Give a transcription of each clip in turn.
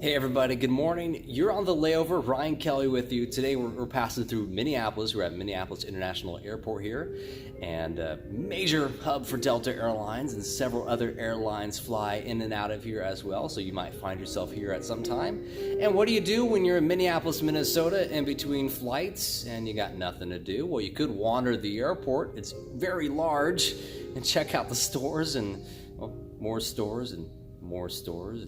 Hey everybody, good morning. You're on the Layover. Ryan Kelly with you. Today we're passing through Minneapolis. We're at Minneapolis International Airport here, and a major hub for Delta Airlines, and several other airlines fly in and out of here as well, so you might find yourself here at some time. And what do you do when you're in Minneapolis, Minnesota, in between flights and you got nothing to do? Well, you could wander the airport. It's very large, and check out the stores and more stores and more stores.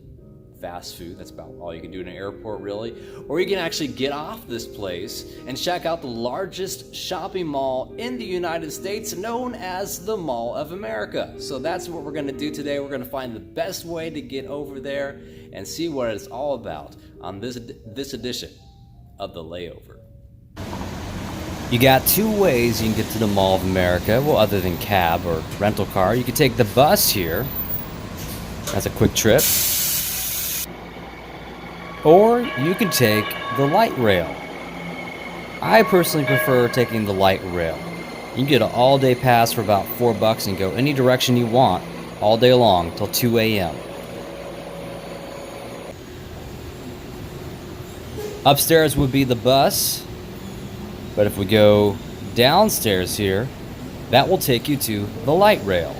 Fast food, that's about all you can do in an airport really. Or you can actually get off this place and check out the largest shopping mall in the United States, known as the Mall of America. So that's what we're gonna do today. We're gonna find the best way to get over there and see what it's all about on this edition of the Layover. You got two ways you can get to the Mall of America, well, other than cab or rental car. You can take the bus here, that's a quick trip. Or you can take the light rail. I personally prefer taking the light rail. You can get an all-day pass for about $4 and go any direction you want all day long till 2 a.m. Upstairs would be the bus, but if we go downstairs here, that will take you to the light rail.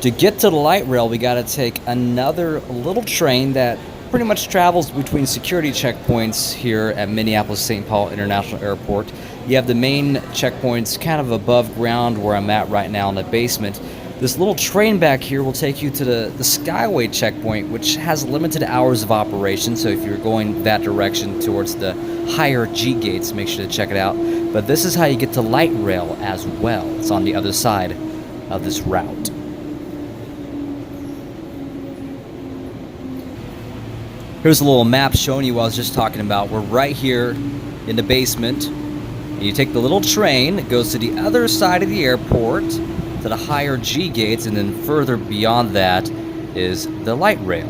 To get to the light rail, we gotta take another little train that pretty much travels between security checkpoints here at Minneapolis St. International Airport. You have the main checkpoints kind of above ground where I'm at right now in the basement. This little train back here will take you to the Skyway checkpoint, which has limited hours of operation, so if you're going that direction towards the higher G gates, make sure to check it out. But this is how you get to light rail as well. It's on the other side of this route. Here's a little map showing you what I was just talking about. We're right here in the basement. You take the little train that goes to the other side of the airport, to the higher G gates, and then further beyond that is the light rail.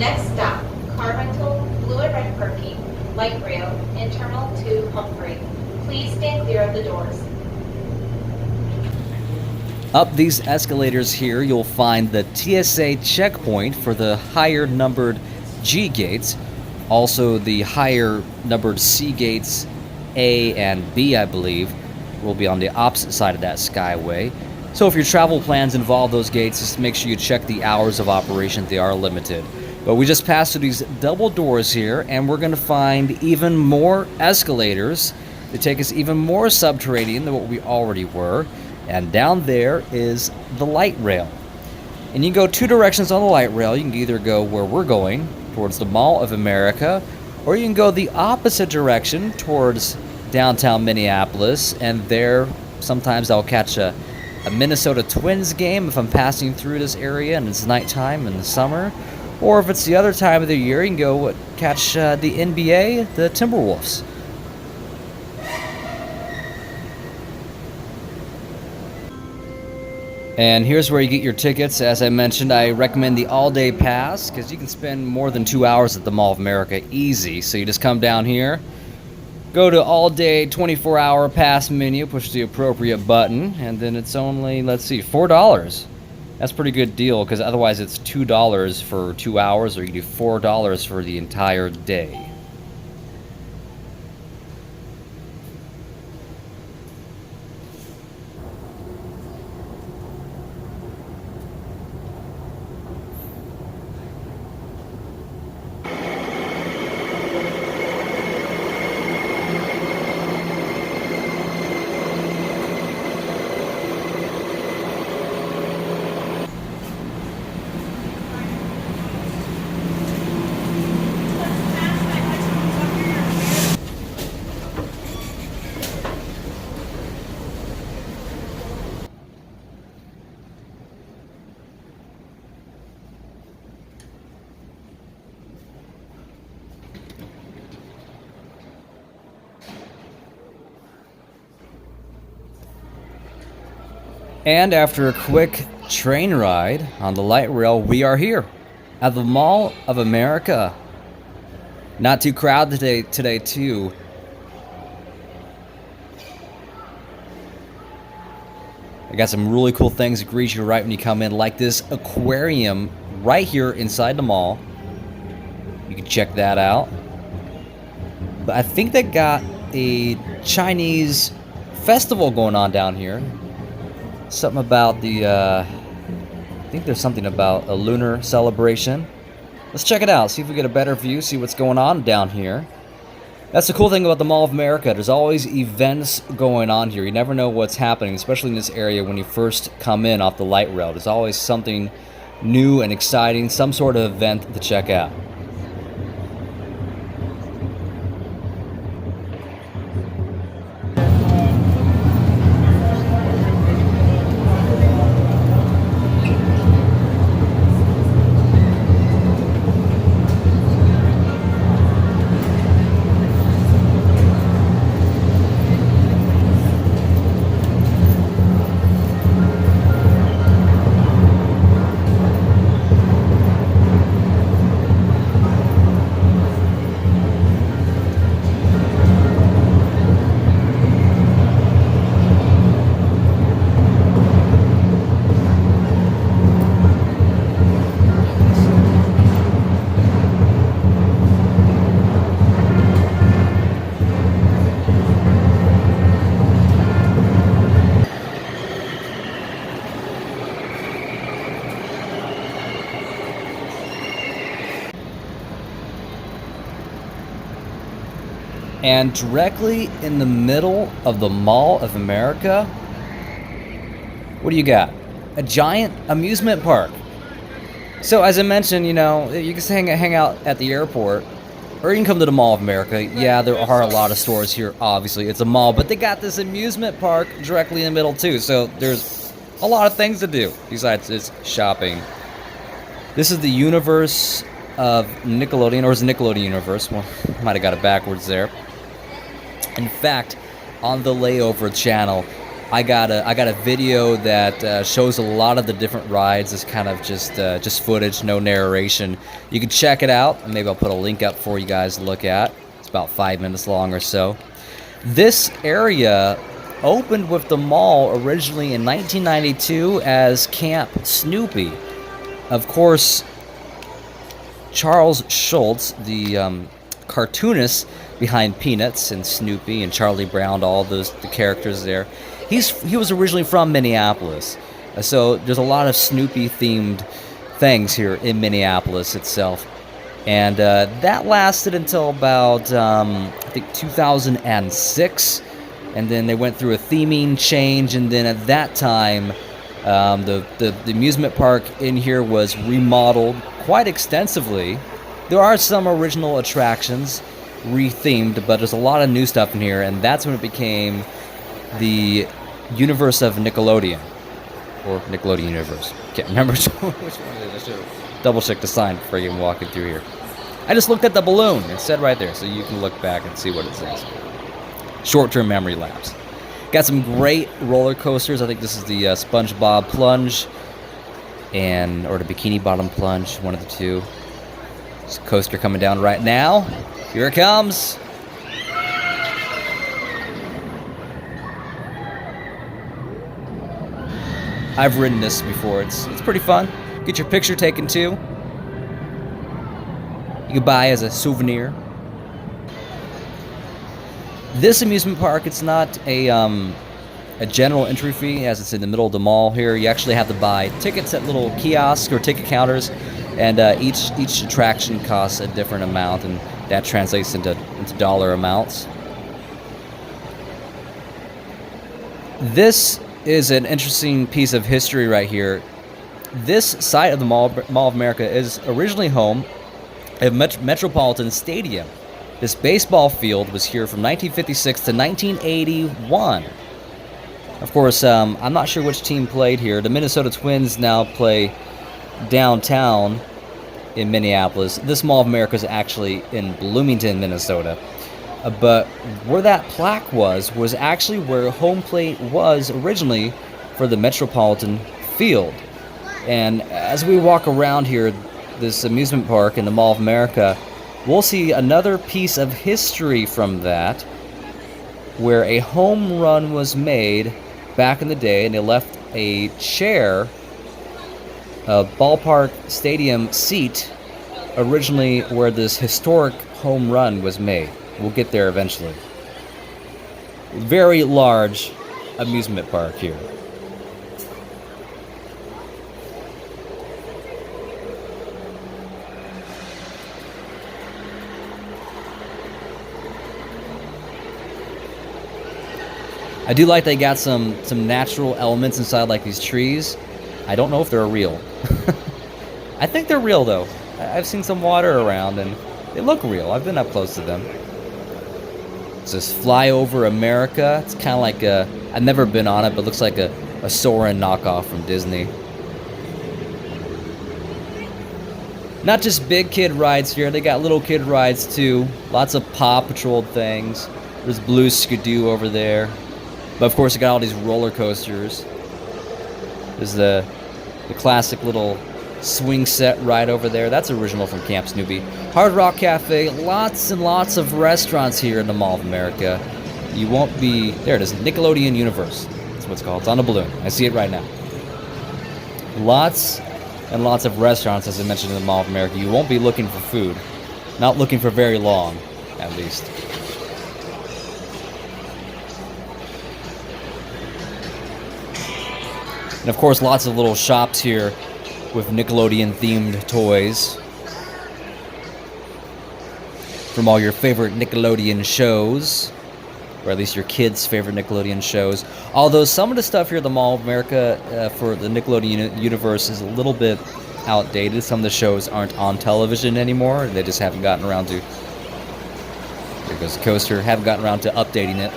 Next stop, car rental, blue and red parking, light rail, and Terminal 2 Humphrey. Please stand clear of the doors. Up these escalators here, you'll find the TSA checkpoint for the higher numbered G gates. Also, the higher numbered C gates, A and B, I believe, will be on the opposite side of that Skyway. So if your travel plans involve those gates, just make sure you check the hours of operation. They are limited. But we just passed through these double doors here, and we're going to find even more escalators that take us even more subterranean than what we already were. And down there is the light rail. And you can go two directions on the light rail. You can either go where we're going, towards the Mall of America, or you can go the opposite direction towards downtown Minneapolis. And there, sometimes I'll catch a Minnesota Twins game if I'm passing through this area and it's nighttime in the summer. Or if it's the other time of the year, you can go catch the NBA, the Timberwolves. And here's where you get your tickets. As I mentioned, I recommend the all-day pass because you can spend more than 2 hours at the Mall of America easy. So you just come down here, go to all-day 24-hour pass menu, push the appropriate button, and then it's only, let's see, $4. That's a pretty good deal because otherwise it's $2 for 2 hours, or you do $4 for the entire day. And after a quick train ride on the light rail, we are here at the Mall of America. Not too crowded today too. I got some really cool things that greet you right when you come in, like this aquarium right here inside the mall. You can check that out. But I think they got a Chinese festival going on down here. Something about the, I think there's something about a lunar celebration. Let's check it out, see if we get a better view, see what's going on down here. That's the cool thing about the Mall of America. There's always events going on here. You never know what's happening, especially in this area when you first come in off the light rail. There's always something new and exciting, some sort of event to check out. And directly in the middle of the Mall of America, what do you got? A giant amusement park. So as I mentioned, you know, you can hang out at the airport, or you can come to the Mall of America. Yeah, there are a lot of stores here, obviously. It's a mall, but they got this amusement park directly in the middle, too. So there's a lot of things to do besides just shopping. This is the universe of Nickelodeon, or is the Nickelodeon universe. Well, might have got it backwards there. In fact, on the Layover channel, I got a video that shows a lot of the different rides. It's kind of just footage, no narration. You can check it out, and maybe I'll put a link up for you guys to look at. It's about 5 minutes long or so. This area opened with the mall originally in 1992 as Camp Snoopy. Of course, Charles Schulz, the cartoonist behind Peanuts and Snoopy and Charlie Brown, all the characters there, he was originally from Minneapolis. So there's a lot of Snoopy themed things here in Minneapolis itself. And that lasted until about, I think, 2006. And then they went through a theming change. And then at that time, the amusement park in here was remodeled quite extensively. There are some original attractions rethemed, but there's a lot of new stuff in here. And that's when it became the universe of Nickelodeon. Or Nickelodeon Universe. Can't remember which one it is. I should double check the sign before even walking through here. I just looked at the balloon. It said right there, so you can look back and see what it says. Short-term memory lapse. Got some great roller coasters. I think this is the SpongeBob Plunge, or the Bikini Bottom Plunge, one of the two. There's a coaster coming down right now. Here it comes. I've ridden this before. It's pretty fun. Get your picture taken too. You can buy as a souvenir. This amusement park, it's not a general entry fee, as it's in the middle of the mall here. You actually have to buy tickets at little kiosks or ticket counters, and each attraction costs a different amount, and that translates into dollar amounts. This is an interesting piece of history right here. This site of the Mall of America is originally home of Metropolitan Stadium. This baseball field was here from 1956 to 1981. Of course, I'm not sure which team played here. The Minnesota Twins now play downtown in Minneapolis. This Mall of America is actually in Bloomington, Minnesota. But where that plaque was actually where home plate was originally for the Metropolitan Field. And as we walk around here, this amusement park in the Mall of America, we'll see another piece of history from that, where a home run was made back in the day, and they left a chair, a ballpark stadium seat, originally where this historic home run was made. We'll get there eventually. Very large amusement park here. I do like they got some natural elements inside, like these trees. I don't know if they're real. I think they're real though. I've seen some water around and they look real. I've been up close to them. It's this Flyover America. It's kind of like I've never been on it, but it looks like a Soarin' knockoff from Disney. Not just big kid rides here, they got little kid rides too. Lots of Paw Patrol things. There's Blue Skidoo over there. But of course, you got all these roller coasters. There's the classic little swing set ride over there. That's original from Camp Snoopy. Hard Rock Cafe. Lots and lots of restaurants here in the Mall of America. You won't be... There it is. Nickelodeon Universe. That's what it's called. It's on a balloon. I see it right now. Lots and lots of restaurants, as I mentioned, in the Mall of America. You won't be looking for food. Not looking for very long, at least. And of course, lots of little shops here with Nickelodeon-themed toys from all your favorite Nickelodeon shows, or at least your kids' favorite Nickelodeon shows. Although some of the stuff here at the Mall of America for the Nickelodeon universe is a little bit outdated. Some of the shows aren't on television anymore. They just haven't gotten around to... There goes the coaster. Haven't gotten around to updating it.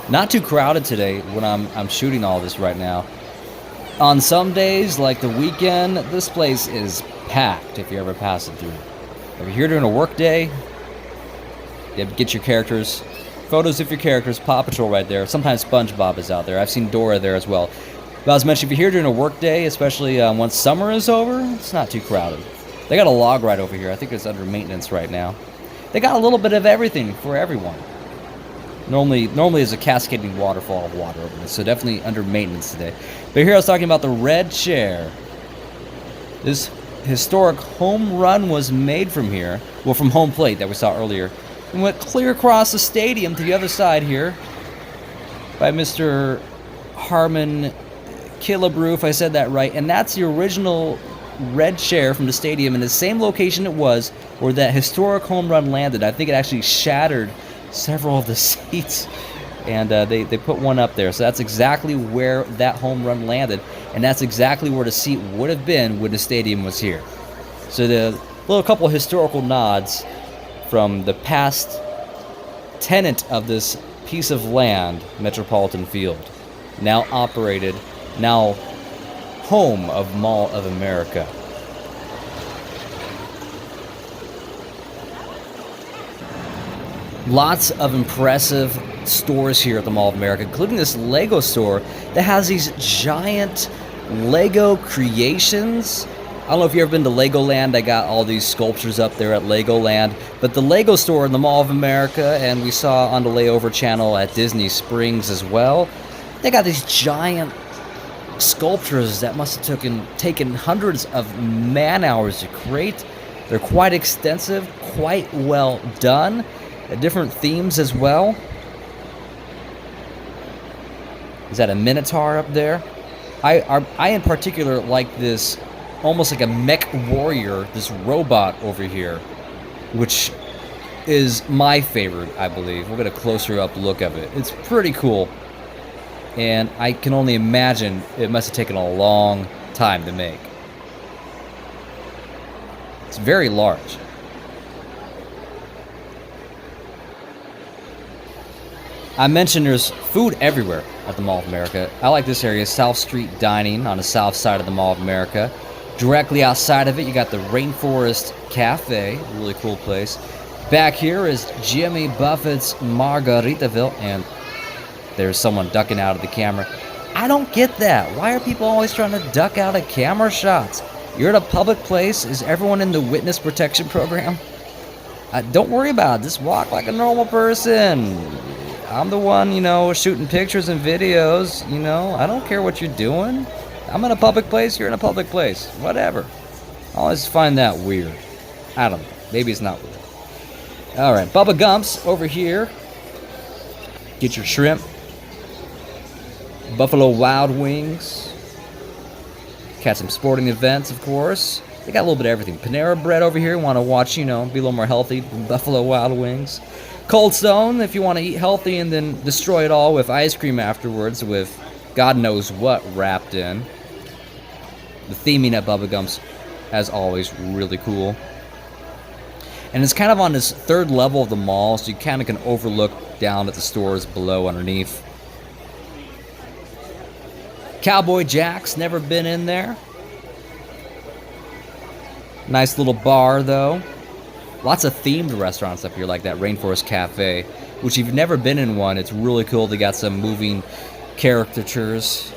Not too crowded today when I'm shooting all this right now. On some days, like the weekend, this place is packed if you're ever passing through. If you're here during a work day, you have to get your characters, photos of your characters, Paw Patrol right there. Sometimes SpongeBob is out there. I've seen Dora there as well. But as mentioned, if you're here during a work day, especially once summer is over, it's not too crowded. They got a log ride over here. I think it's under maintenance right now. They got a little bit of everything for everyone. Normally there's a cascading waterfall of water over this, so definitely under maintenance today. But here I was talking about the red chair. This historic home run was made from here, well, from home plate that we saw earlier, and went clear across the stadium to the other side here by Mr. Harmon Killebrew, if I said that right. And that's the original red chair from the stadium in the same location it was where that historic home run landed. I think it actually shattered several of the seats, and they put one up there. So that's exactly where that home run landed, and that's exactly where the seat would have been when the stadium was here. So the little couple historical nods from the past tenant of this piece of land, Metropolitan Field, now operated, now home of Mall of America. Lots of impressive stores here at the Mall of America, including this Lego store that has these giant Lego creations. I don't know if you've ever been to Legoland. I got all these sculptures up there at Legoland. But the Lego store in the Mall of America, and we saw on the Layover channel at Disney Springs as well, they got these giant sculptures that must have taken hundreds of man-hours to create. They're quite extensive, quite well done. Different themes as well. Is that a Minotaur up there? I in particular like this, almost like a mech warrior, this robot over here, which is my favorite, I believe. We'll get a closer up look of it. It's pretty cool, and I can only imagine it must have taken a long time to make. It's very large. I mentioned there's food everywhere at the Mall of America. I like this area, South Street Dining on the south side of the Mall of America. Directly outside of it, you got the Rainforest Cafe, really cool place. Back here is Jimmy Buffett's Margaritaville, and there's someone ducking out of the camera. I don't get that. Why are people always trying to duck out of camera shots? You're at a public place. Is everyone in the witness protection program? Don't worry about it. Just walk like a normal person. I'm the one, shooting pictures and videos, I don't care what you're doing. I'm in a public place, you're in a public place. Whatever. I always find that weird. I don't know. Maybe it's not weird. Alright, Bubba Gump's over here. Get your shrimp. Buffalo Wild Wings. Catch some sporting events, of course. They got a little bit of everything. Panera Bread over here. Want to watch, be a little more healthy. Buffalo Wild Wings. Cold Stone, if you want to eat healthy and then destroy it all with ice cream afterwards with God knows what wrapped in. The theming at Bubba Gump's, as always, really cool. And it's kind of on this third level of the mall, so you kind of can overlook down at the stores below underneath. Cowboy Jack's, never been in there. Nice little bar, though. Lots of themed restaurants up here, like that Rainforest Cafe, which if you've never been in one, it's really cool. They got some moving caricatures,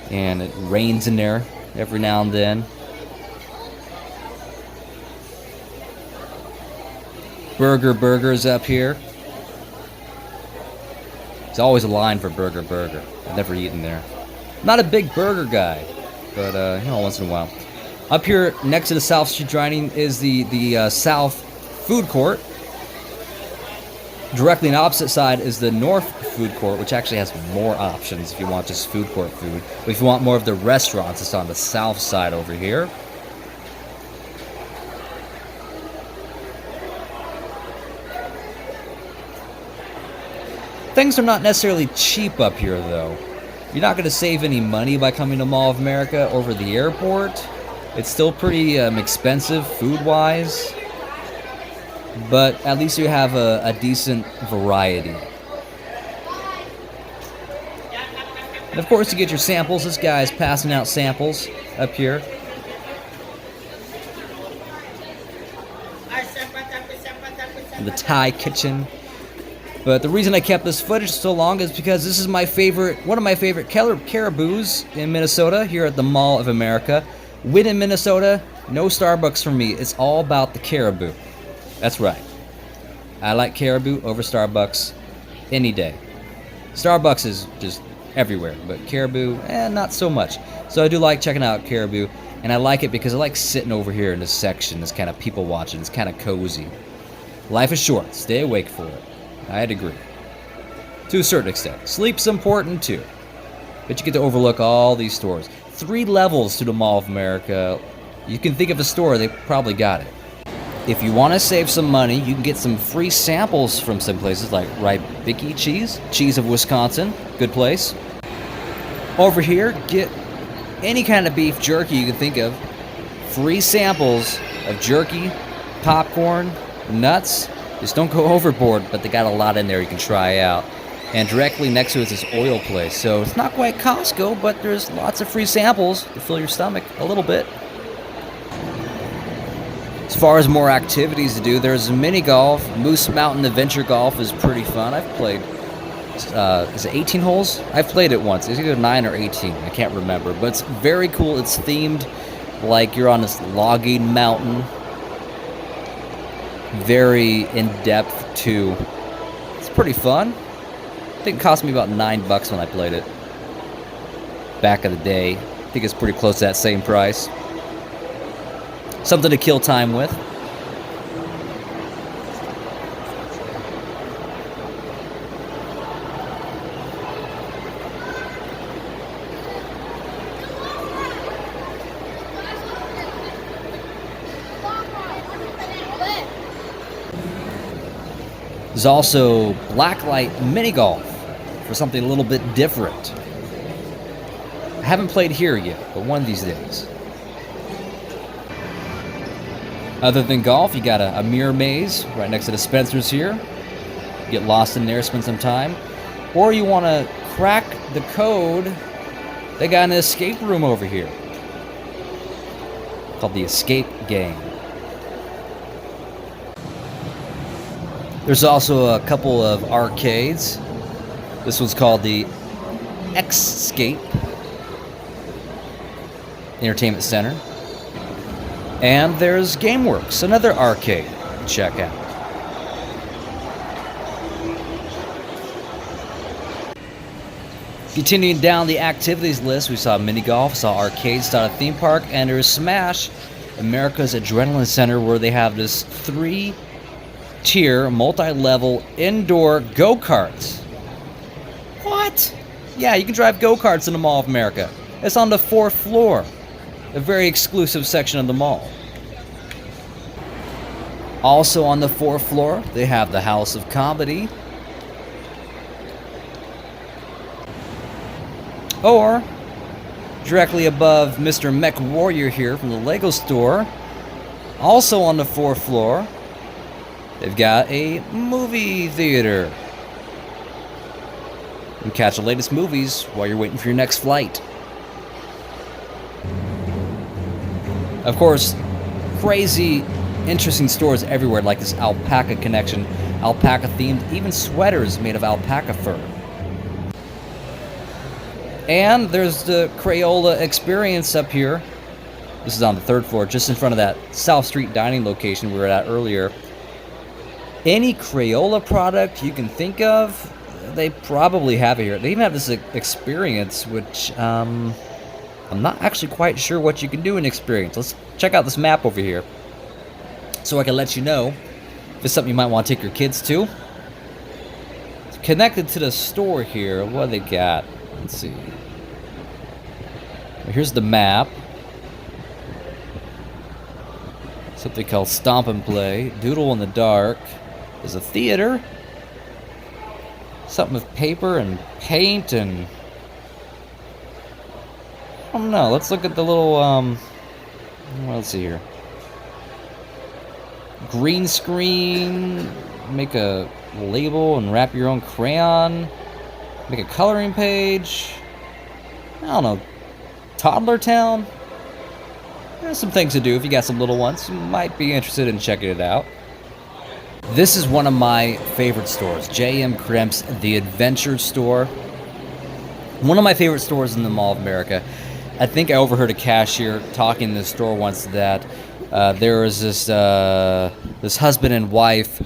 and it rains in there every now and then. Burgers up here. There's always a line for Burger. I've never eaten there. Not a big burger guy, but once in a while. Up here next to the South Street Dining is the South Food Court. Directly on the opposite side is the North Food Court, which actually has more options if you want just food court food. But if you want more of the restaurants, it's on the south side over here. Things are not necessarily cheap up here, though. You're not going to save any money by coming to Mall of America over the airport. It's still pretty expensive food-wise, but at least you have a decent variety. And of course, you get your samples. This guy's passing out samples up here. The Thai kitchen. But the reason I kept this footage so long is because this is one of my favorite caribous in Minnesota, here at the Mall of America. When in Minnesota, no Starbucks for me. It's all about the caribou. That's right. I like caribou over Starbucks any day. Starbucks is just everywhere, but caribou, not so much. So I do like checking out caribou, and I like it because I like sitting over here in this section. It's kind of people watching. It's kind of cozy. Life is short. Stay awake for it. I'd agree. To a certain extent. Sleep's important too. But you get to overlook all these stores. 3 levels to the Mall of America. You can think of a store, they probably got it. If you want to save some money, you can get some free samples from some places like Rybicki Cheese of Wisconsin. Good place. Over here, get any kind of beef jerky you can think of. Free samples of jerky, popcorn, nuts. Just don't go overboard, but they got a lot in there you can try out. And directly next to it is this oil place. So it's not quite Costco, but there's lots of free samples to fill your stomach a little bit. As far as more activities to do, there's mini golf. Moose Mountain Adventure Golf is pretty fun. I've played, is it 18 holes? I've played it once. It's either 9 or 18. I can't remember. But it's very cool. It's themed like you're on this logging mountain. Very in-depth too. It's pretty fun. I think it cost me about $9 when I played it back in the day. I think it's pretty close to that same price. Something to kill time with. There's also blacklight mini golf for something a little bit different. I haven't played here yet, but one of these days. Other than golf, you got a mirror maze right next to the Spencer's here. Get lost in there, spend some time. Or you want to crack the code, they got an escape room over here. called the Escape game. There's also a couple of arcades. This one's called the Escape Entertainment Center. And there's GameWorks, another arcade to check out. Continuing down the activities list, we saw mini golf, saw arcades, saw a theme park, and there's Smash, America's Adrenaline Center, where they have this 3-tier, multi-level indoor go-karts. What? Yeah, you can drive go-karts in the Mall of America. It's on the 4th floor, a very exclusive section of the mall. Also on the 4th floor, they have the House of Comedy. Or, directly above Mr. Mech Warrior here from the Lego store, also on the 4th floor, they've got a movie theater. You can catch the latest movies while you're waiting for your next flight. Of course, crazy, interesting stores everywhere, like this alpaca connection, alpaca themed, even sweaters made of alpaca fur. And there's the Crayola Experience up here. This is on the 3rd floor, just in front of that South Street dining location we were at earlier. Any Crayola product you can think of, they probably have it here. They even have this experience, which I'm not actually quite sure what you can do in Experience. Let's check out this map over here, so I can let you know if it's something you might want to take your kids to. It's connected to the store here. What do they got? Let's see. Here's the map. Something called Stomp and Play. Doodle in the Dark. There's a theater. Something with paper and paint and... I don't know. Let's look at the little, let's see here. Green screen. Make a label and wrap your own crayon. Make a coloring page. I don't know. Toddler Town? There's some things to do if you got some little ones. You might be interested in checking it out. This is one of my favorite stores. J.M. Crimp's The Adventure Store. One of my favorite stores in the Mall of America. I think I overheard a cashier talking in the store once that there was this husband and wife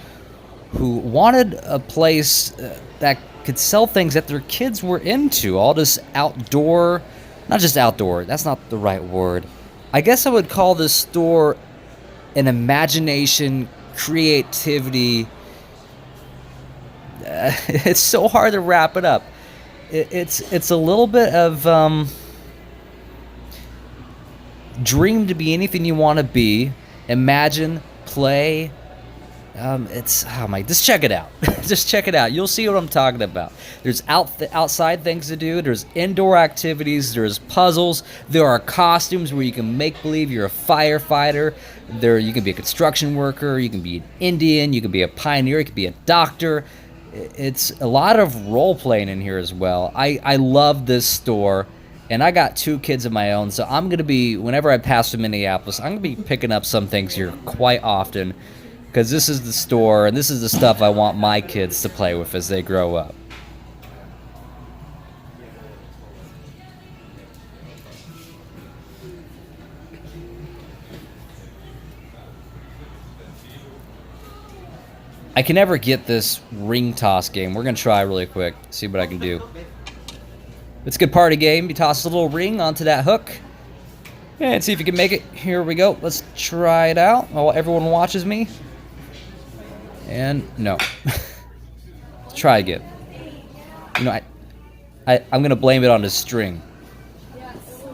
who wanted a place that could sell things that their kids were into. All this outdoor, not just outdoor, that's not the right word. I guess I would call this store an imagination, creativity. It's so hard to wrap it up. It's a little bit of dream to be anything you want to be, imagine, play. Just check it out. Just check it out. You'll see what I'm talking about. There's outside things to do. There's indoor activities. There's puzzles. There are costumes where you can make believe you're a firefighter. You can be a construction worker. You can be an Indian. You can be a pioneer. You can be a doctor. It's a lot of role playing in here as well. I love this store. And I got 2 kids of my own, so I'm going to be, whenever I pass through Minneapolis, I'm going to be picking up some things here quite often. Because this is the store, and this is the stuff I want my kids to play with as they grow up. I can never get this ring toss game. We're going to try really quick, see what I can do. It's a good party game. You toss a little ring onto that hook. And see if you can make it. Here we go. Let's try it out while everyone watches me. And no. Let's try again. You know, I'm going to blame it on the string.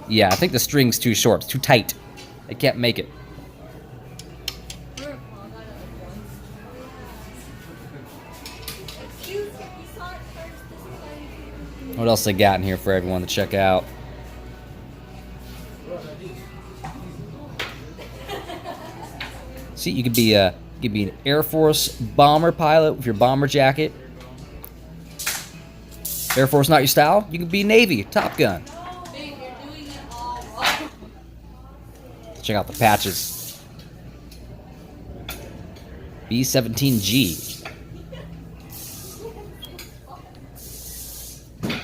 Yeah, I think the string's too short. It's too tight. I can't make it. What else they got in here for everyone to check out? See, you could be an Air Force bomber pilot with your bomber jacket. Air Force not your style? You can be Navy, Top Gun. Check out the patches. B-17G. Got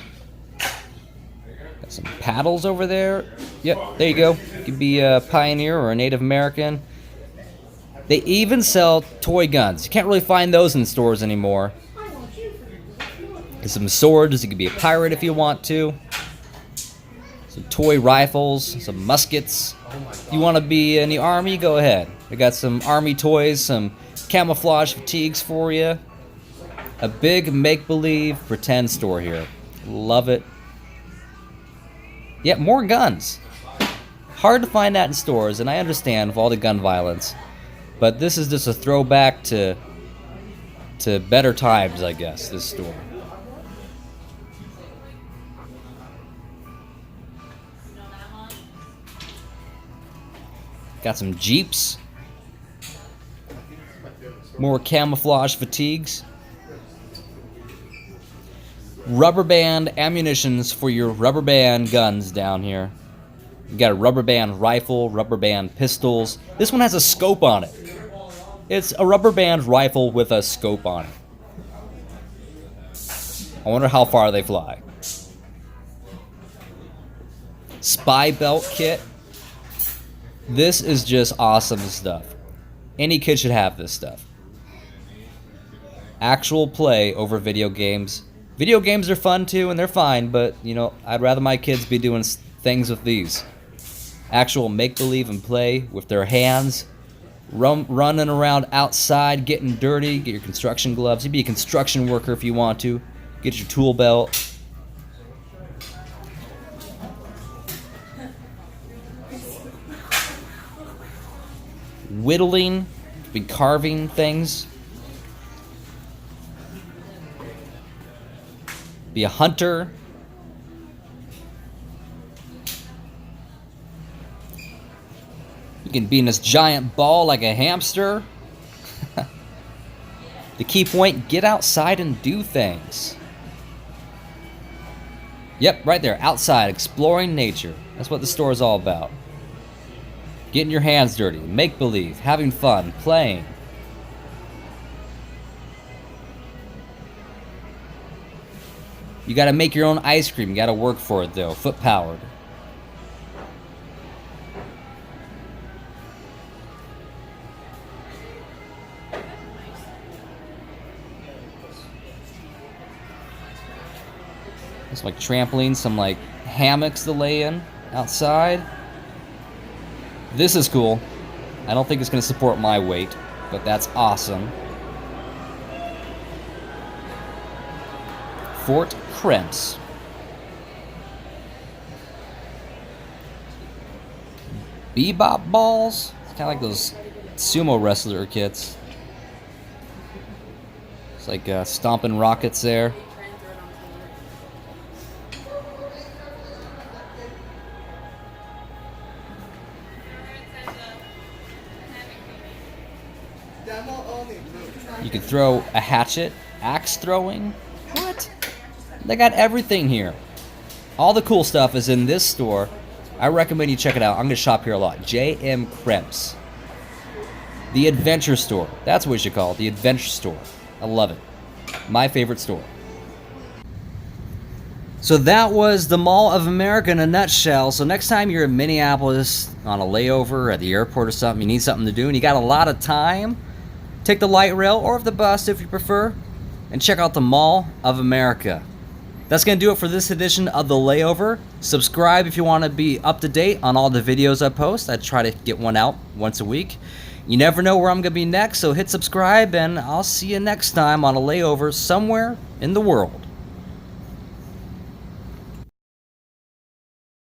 some paddles over there. Yep, there you go. You could be a pioneer or a Native American. They even sell toy guns. You can't really find those in stores anymore. There's some swords. You could be a pirate if you want to. Some toy rifles, some muskets. If you want to be in the army, go ahead. We got some army toys, some camouflage fatigues for you. A big make-believe pretend store here. Love it. Yeah, more guns. Hard to find that in stores, and I understand with all the gun violence. But this is just a throwback to better times, I guess, this store. Got some Jeeps. More camouflage fatigues. Rubber band ammunitions for your rubber band guns down here. You got a rubber band rifle, rubber band pistols. This one has a scope on it. It's a rubber band rifle with a scope on it. I wonder how far they fly. Spy belt kit. This is just awesome stuff. Any kid should have this stuff. Actual play over video games. Video games are fun too, and they're fine, but, you know, I'd rather my kids be doing things with these. Actual make-believe and play with their hands. Running around outside, getting dirty. Get your construction gloves. You be a construction worker if you want to. Get your tool belt. Whittling. Be carving things. Be a hunter. You can be in this giant ball like a hamster. The key point, get outside and do things. Yep, right there, outside, exploring nature. That's what the store is all about. Getting your hands dirty, make-believe, having fun, playing. You gotta make your own ice cream. You gotta work for it, though. Foot-powered. It's like trampolines, some like hammocks to lay in outside. This is cool. I don't think it's gonna support my weight, but that's awesome. Fort Kremps. Bebop balls? It's kind of like those sumo wrestler kits. It's like stomping rockets there. You can throw a hatchet, axe throwing. What? They got everything here. All the cool stuff is in this store. I recommend you check it out. I'm going to shop here a lot. J.M. Kremps. The Adventure Store. That's what we should call it. The Adventure Store. I love it. My favorite store. So that was the Mall of America in a nutshell. So next time you're in Minneapolis on a layover at the airport or something, you need something to do, and you got a lot of time, take the light rail or the bus if you prefer, and check out the Mall of America. That's going to do it for this edition of The Layover. Subscribe if you want to be up to date on all the videos I post. I try to get one out once a week. You never know where I'm going to be next, so hit subscribe, and I'll see you next time on a layover somewhere in the world.